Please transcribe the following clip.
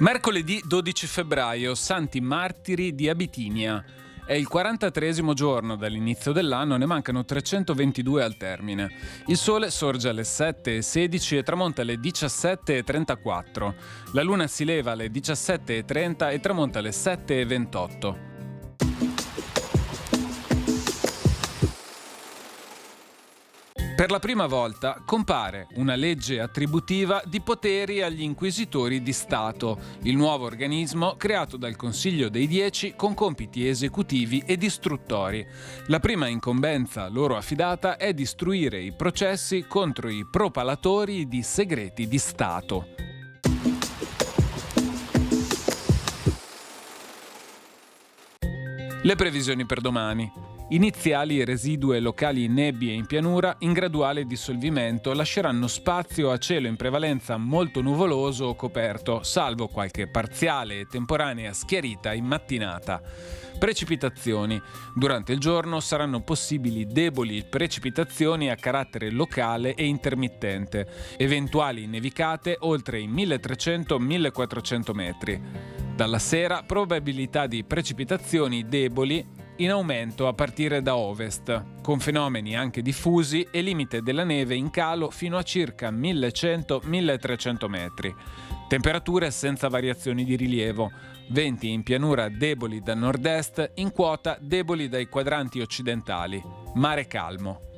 Mercoledì 12 febbraio, Santi Martiri di Abitinia. È il 43esimo giorno dall'inizio dell'anno, ne mancano 322 al termine. Il sole sorge alle 7:16 e tramonta alle 17:34. La luna si leva alle 17:30 e tramonta alle 7:28. Per la prima volta compare una legge attributiva di poteri agli inquisitori di Stato, il nuovo organismo creato dal Consiglio dei 10 con compiti esecutivi ed istruttori. La prima incombenza loro affidata è di istruire i processi contro i propalatori di segreti di Stato. Le previsioni per domani. Iniziali residue locali in nebbie in pianura in graduale dissolvimento lasceranno spazio a cielo in prevalenza molto nuvoloso o coperto, salvo qualche parziale e temporanea schiarita in mattinata. Precipitazioni. Durante il giorno saranno possibili deboli precipitazioni a carattere locale e intermittente, eventuali nevicate oltre i 1300-1400 metri. Dalla sera probabilità di precipitazioni deboli in aumento a partire da ovest, con fenomeni anche diffusi e limite della neve in calo fino a circa 1100-1300 metri. Temperature senza variazioni di rilievo, venti in pianura deboli da nord-est, in quota deboli dai quadranti occidentali, mare calmo.